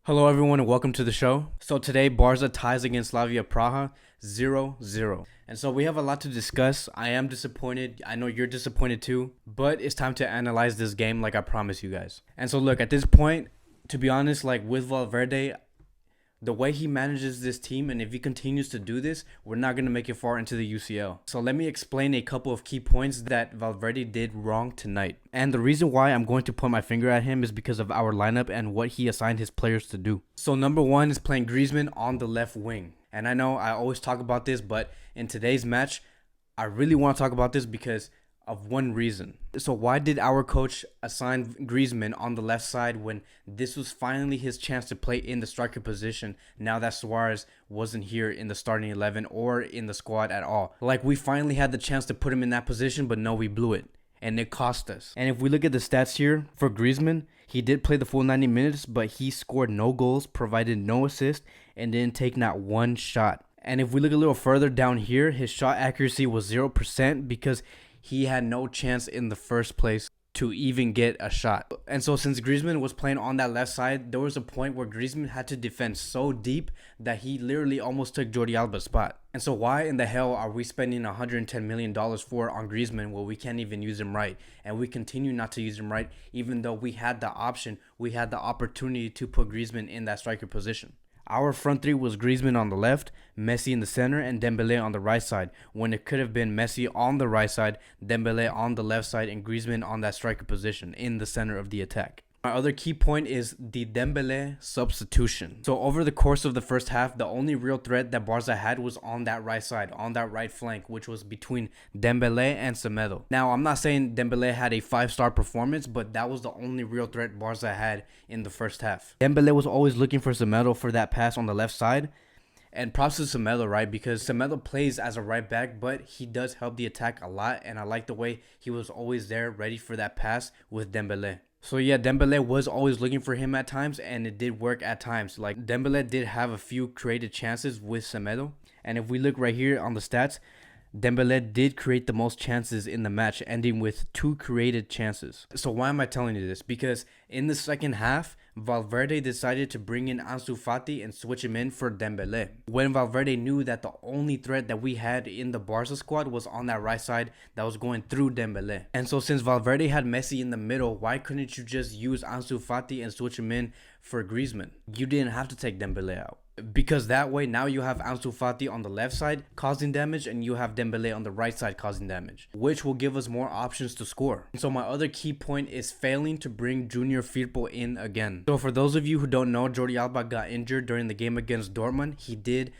Hello everyone and welcome to the show. So today Barca ties against Slavia Praha 0-0. And so we have a lot to discuss. I am disappointed. I know you're disappointed too, but it's time to analyze this game like I promised you guys. And so look, at this point, to be honest, like with Valverde, the way he manages this team, and if he continues to do this, we're not going to make it far into the UCL. So let me explain a couple of key points that Valverde did wrong tonight. And the reason why I'm going to point my finger at him is because of our lineup and what he assigned his players to do. So number one is playing Griezmann on the left wing. And I know I always talk about this, but in today's match, I really want to talk about this because of one reason. So why did our coach assign Griezmann on the left side when this was finally his chance to play in the striker position now that Suarez wasn't here in the starting 11 or in the squad at all? Like, we finally had the chance to put him in that position, but no, we blew it. And it cost us. And if we look at the stats here for Griezmann, he did play the full 90 minutes, but he scored no goals, provided no assist, and didn't take not one shot. And if we look a little further down here, his shot accuracy was 0% because he had no chance in the first place to even get a shot. And so since Griezmann was playing on that left side, there was a point where Griezmann had to defend so deep that he literally almost took Jordi Alba's spot. And so why in the hell are we spending $110 million for on Griezmann while we can't even use him right? And we continue not to use him right, even though we had the option, we had the opportunity to put Griezmann in that striker position. Our front three was Griezmann on the left, Messi in the center, and Dembélé on the right side, when it could have been Messi on the right side, Dembélé on the left side, and Griezmann on that striker position in the center of the attack. My other key point is the Dembélé substitution. So over the course of the first half, the only real threat that Barca had was on that right side, on that right flank, which was between Dembélé and Semedo. Now, I'm not saying Dembélé had a 5-star performance, but that was the only real threat Barca had in the first half. Dembélé was always looking for Semedo for that pass on the left side. And props to Semedo, right? Because Semedo plays as a right back, but he does help the attack a lot. And I like the way he was always there, ready for that pass with Dembélé. So yeah, Dembélé was always looking for him at times, and it did work at times. Like, Dembélé did have a few created chances with Semedo. And if we look right here on the stats, Dembélé did create the most chances in the match, ending with 2 created chances. So why am I telling you this? Because in the second half, Valverde decided to bring in Ansu Fati and switch him in for Dembélé, when Valverde knew that the only threat that we had in the Barca squad was on that right side that was going through Dembélé. And so since Valverde had Messi in the middle, why couldn't you just use Ansu Fati and switch him in for Griezmann? You didn't have to take Dembélé out. Because that way, now you have Ansu Fati on the left side causing damage, and you have Dembélé on the right side causing damage, which will give us more options to score. So my other key point is failing to bring Junior Firpo in again. So for those of you who don't know, Jordi Alba got injured during the game against Dortmund. He did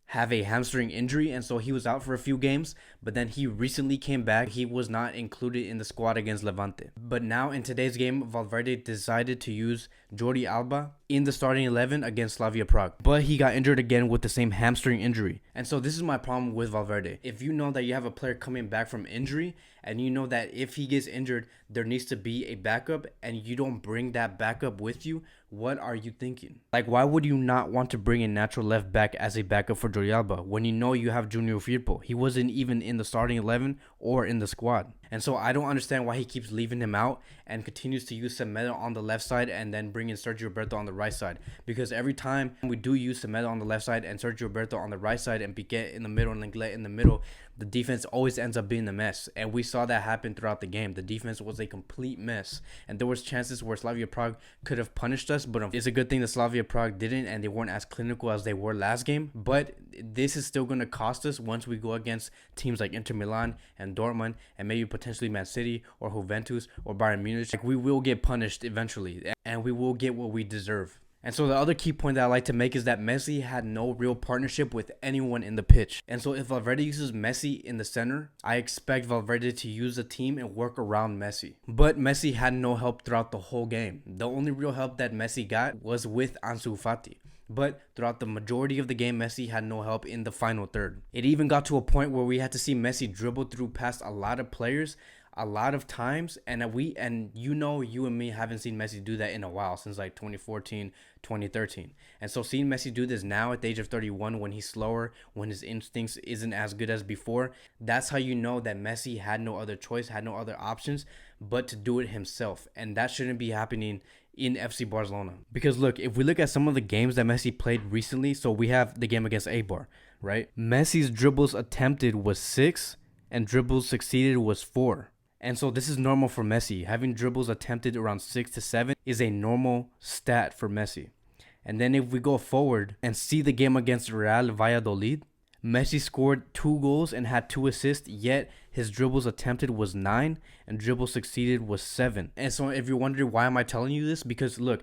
have a hamstring injury, and so he was out for a few games, but then he recently came back. He was not included in the squad against Levante. But now in today's game, Valverde decided to use Jordi Alba in the starting 11 against Slavia Prague, but he got injured again with the same hamstring injury. And so this is my problem with Valverde. If you know that you have a player coming back from injury, and you know that if he gets injured, there needs to be a backup, and you don't bring that backup with you, what are you thinking? Like, why would you not want to bring a natural left back as a backup for Jordi Alba when you know you have Junior Firpo? He wasn't even in the starting 11 or in the squad. And so I don't understand why he keeps leaving him out and continues to use Semedo on the left side and then bring in Sergio Roberto on the right side. Because every time we do use Semedo on the left side and Sergio Roberto on the right side and Piqué in the middle and Lenglet in the middle, the defense always ends up being a mess. And we saw that happen throughout the game. The defense was a complete mess. And there was chances where Slavia Prague could have punished us, but it's a good thing that Slavia Prague didn't, and they weren't as clinical as they were last game. But this is still going to cost us once we go against teams like Inter Milan and Dortmund and maybe potentially Man City or Juventus or Bayern Munich. Like, we will get punished eventually, and we will get what we deserve. And so the other key point that I like to make is that Messi had no real partnership with anyone in the pitch. And so if Valverde uses Messi in the center, I expect Valverde to use the team and work around Messi. But Messi had no help throughout the whole game. The only real help that Messi got was with Ansu Fati. But throughout the majority of the game, Messi had no help in the final third. It even got to a point where we had to see Messi dribble through past a lot of players a lot of times, and you and me haven't seen Messi do that in a while, since like 2014, 2013. And so seeing Messi do this now at the age of 31, when he's slower, when his instincts isn't as good as before, that's how you know that Messi had no other choice, had no other options but to do it himself. And that shouldn't be happening in FC Barcelona. Because look, if we look at some of the games that Messi played recently, so we have the game against Eibar, right? Messi's dribbles attempted was 6 and dribbles succeeded was 4. And so this is normal for Messi. Having dribbles attempted around 6 to 7 is a normal stat for Messi. And then if we go forward and see the game against Real Valladolid, Messi scored 2 goals and had 2 assists, yet his dribbles attempted was 9 and dribbles succeeded was 7. And so if you're wondering why am I telling you this, because look,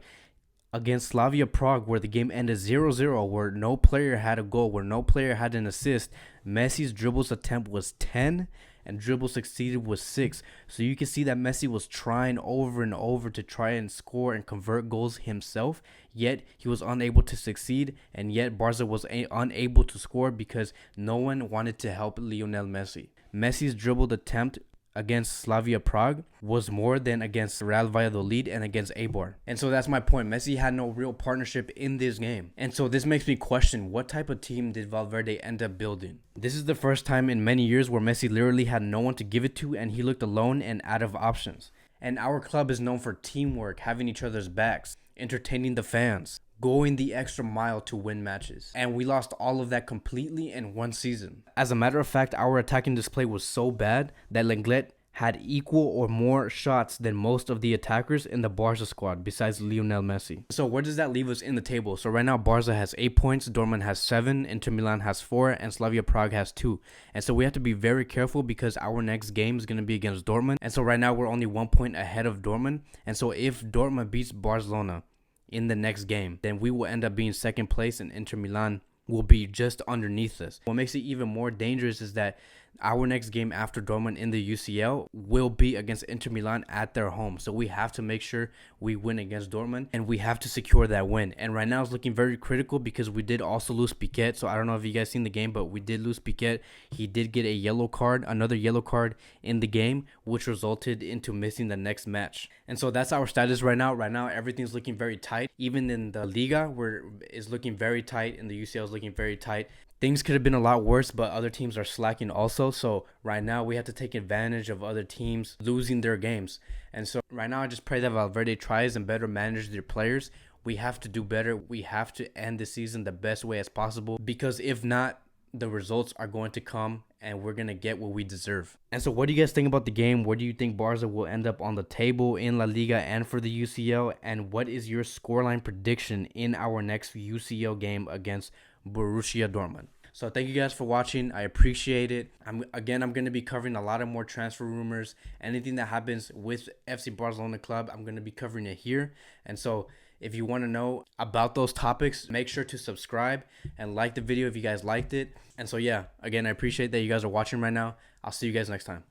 against Slavia Prague, where the game ended 0-0, where no player had a goal, where no player had an assist, Messi's dribbles attempt was 10 and dribble succeeded was 6. So you can see that Messi was trying over and over to try and score and convert goals himself, yet he was unable to succeed, and yet Barca was unable to score because no one wanted to help Lionel Messi. Messi's dribbled attempt against Slavia Prague was more than against Real Valladolid and against Eibar. And so that's my point. Messi had no real partnership in this game. And so this makes me question, what type of team did Valverde end up building? This is the first time in many years where Messi literally had no one to give it to and he looked alone and out of options. And our club is known for teamwork, having each other's backs, entertaining the fans, going the extra mile to win matches. And we lost all of that completely in one season. As a matter of fact, our attacking display was so bad that Lenglet had equal or more shots than most of the attackers in the Barca squad besides Lionel Messi. So where does that leave us in the table? So right now Barca has 8 points, Dortmund has 7, Inter Milan has 4, and Slavia Prague has 2. And so we have to be very careful because our next game is going to be against Dortmund. And so right now we're only 1 point ahead of Dortmund. And so if Dortmund beats Barcelona in the next game, then we will end up being second place and Inter Milan will be just underneath us. What makes it even more dangerous is that our next game after Dortmund in the UCL will be against Inter Milan at their home. So we have to make sure we win against Dortmund and we have to secure that win. And right now it's looking very critical because we did also lose Piquet. So I don't know if you guys seen the game, but we did lose Piquet. He did get a yellow card, another yellow card in the game, which resulted into missing the next match. And so that's our status right now. Right now everything's looking very tight. Even in the Liga, where it's looking very tight, and the UCL is looking very tight. Things could have been a lot worse, but other teams are slacking also. So right now we have to take advantage of other teams losing their games. And so right now I just pray that Valverde tries and better manage their players. We have to do better. We have to end the season the best way as possible, because if not, the results are going to come and we're going to get what we deserve. And so what do you guys think about the game? Where do you think Barca will end up on the table in La Liga and for the UCL? And what is your scoreline prediction in our next UCL game against Borussia Dortmund? So thank you guys for watching. I appreciate it. I'm going to be covering a lot of more transfer rumors. Anything that happens with FC Barcelona club, I'm going to be covering it here. And so if you want to know about those topics, make sure to subscribe and like the video if you guys liked it. And so yeah, again, I appreciate that you guys are watching right now. I'll see you guys next time.